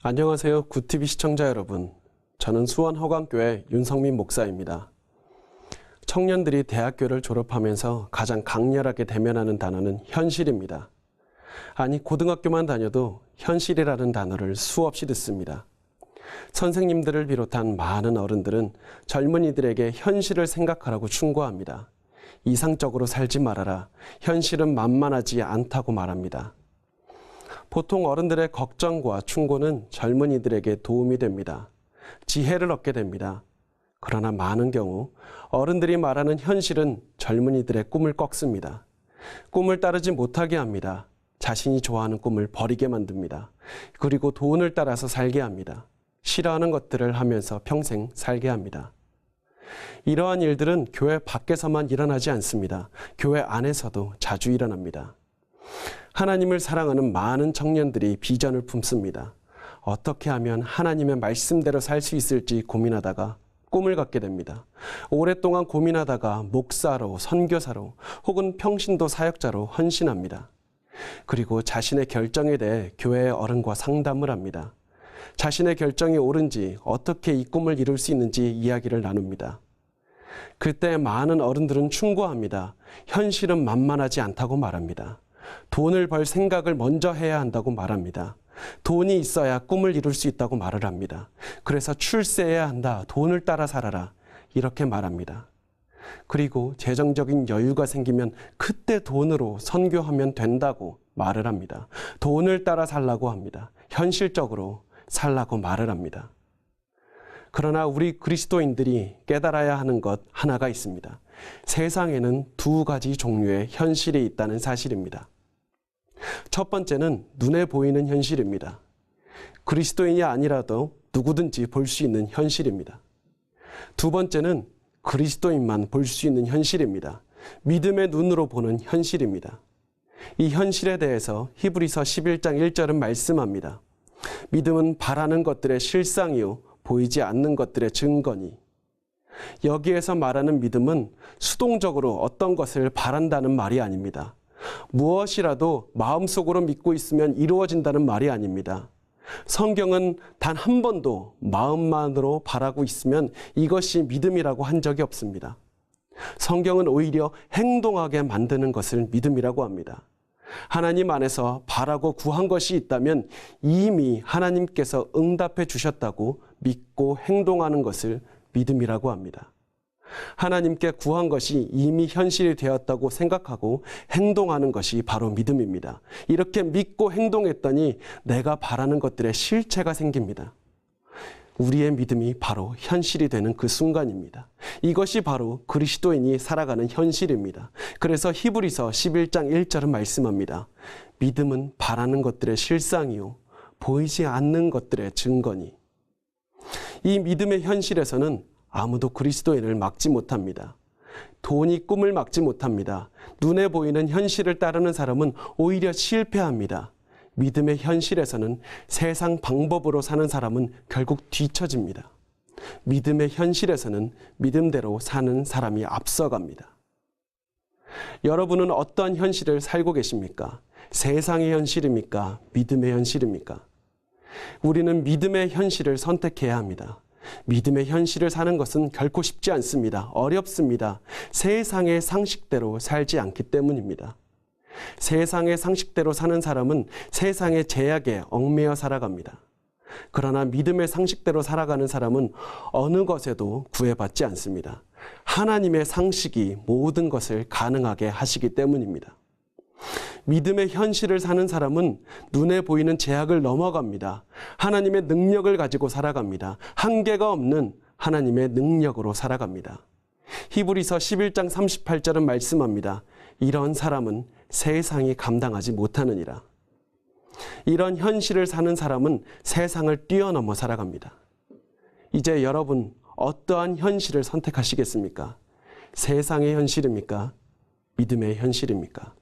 안녕하세요. 굿TV 시청자 여러분. 저는 수원허광교회 윤성민 목사입니다. 청년들이 대학교를 졸업하면서 가장 강렬하게 대면하는 단어는 현실입니다. 아니, 고등학교만 다녀도 현실이라는 단어를 수없이 듣습니다. 선생님들을 비롯한 많은 어른들은 젊은이들에게 현실을 생각하라고 충고합니다. 이상적으로 살지 말아라. 현실은 만만하지 않다고 말합니다. 보통 어른들의 걱정과 충고는 젊은이들에게 도움이 됩니다. 지혜를 얻게 됩니다. 그러나 많은 경우 어른들이 말하는 현실은 젊은이들의 꿈을 꺾습니다. 꿈을 따르지 못하게 합니다. 자신이 좋아하는 꿈을 버리게 만듭니다. 그리고 돈을 따라서 살게 합니다. 싫어하는 것들을 하면서 평생 살게 합니다. 이러한 일들은 교회 밖에서만 일어나지 않습니다. 교회 안에서도 자주 일어납니다. 하나님을 사랑하는 많은 청년들이 비전을 품습니다. 어떻게 하면 하나님의 말씀대로 살 수 있을지 고민하다가 꿈을 갖게 됩니다. 오랫동안 고민하다가 목사로, 선교사로 혹은 평신도 사역자로 헌신합니다. 그리고 자신의 결정에 대해 교회의 어른과 상담을 합니다. 자신의 결정이 옳은지, 어떻게 이 꿈을 이룰 수 있는지 이야기를 나눕니다. 그때 많은 어른들은 충고합니다. 현실은 만만하지 않다고 말합니다. 돈을 벌 생각을 먼저 해야 한다고 말합니다. 돈이 있어야 꿈을 이룰 수 있다고 말을 합니다. 그래서 출세해야 한다. 돈을 따라 살아라. 이렇게 말합니다. 그리고 재정적인 여유가 생기면 그때 돈으로 선교하면 된다고 말을 합니다. 돈을 따라 살라고 합니다. 현실적으로 살라고 말을 합니다. 그러나 우리 그리스도인들이 깨달아야 하는 것 하나가 있습니다. 세상에는 두 가지 종류의 현실이 있다는 사실입니다. 첫 번째는 눈에 보이는 현실입니다. 그리스도인이 아니라도 누구든지 볼 수 있는 현실입니다. 두 번째는 그리스도인만 볼 수 있는 현실입니다. 믿음의 눈으로 보는 현실입니다. 이 현실에 대해서 히브리서 11장 1절은 말씀합니다. 믿음은 바라는 것들의 실상이요 보이지 않는 것들의 증거니. 여기에서 말하는 믿음은 수동적으로 어떤 것을 바란다는 말이 아닙니다. 무엇이라도 마음속으로 믿고 있으면 이루어진다는 말이 아닙니다. 성경은 단 한 번도 마음만으로 바라고 있으면 이것이 믿음이라고 한 적이 없습니다. 성경은 오히려 행동하게 만드는 것을 믿음이라고 합니다. 하나님 안에서 바라고 구한 것이 있다면 이미 하나님께서 응답해 주셨다고 믿고 행동하는 것을 믿음이라고 합니다. 하나님께 구한 것이 이미 현실이 되었다고 생각하고 행동하는 것이 바로 믿음입니다. 이렇게 믿고 행동했더니 내가 바라는 것들의 실체가 생깁니다. 우리의 믿음이 바로 현실이 되는 그 순간입니다. 이것이 바로 그리스도인이 살아가는 현실입니다. 그래서 히브리서 11장 1절은 말씀합니다. 믿음은 바라는 것들의 실상이요 보이지 않는 것들의 증거니. 이 믿음의 현실에서는 아무도 그리스도인을 막지 못합니다. 돈이 꿈을 막지 못합니다. 눈에 보이는 현실을 따르는 사람은 오히려 실패합니다. 믿음의 현실에서는 세상 방법으로 사는 사람은 결국 뒤처집니다. 믿음의 현실에서는 믿음대로 사는 사람이 앞서갑니다. 여러분은 어떤 현실을 살고 계십니까? 세상의 현실입니까? 믿음의 현실입니까? 우리는 믿음의 현실을 선택해야 합니다. 믿음의 현실을 사는 것은 결코 쉽지 않습니다. 어렵습니다. 세상의 상식대로 살지 않기 때문입니다. 세상의 상식대로 사는 사람은 세상의 제약에 얽매여 살아갑니다. 그러나 믿음의 상식대로 살아가는 사람은 어느 것에도 구애받지 않습니다. 하나님의 상식이 모든 것을 가능하게 하시기 때문입니다. 믿음의 현실을 사는 사람은 눈에 보이는 제약을 넘어갑니다. 하나님의 능력을 가지고 살아갑니다. 한계가 없는 하나님의 능력으로 살아갑니다. 히브리서 11장 38절은 말씀합니다. 이런 사람은 세상이 감당하지 못하느니라. 이런 현실을 사는 사람은 세상을 뛰어넘어 살아갑니다. 이제 여러분 어떠한 현실을 선택하시겠습니까? 세상의 현실입니까? 믿음의 현실입니까?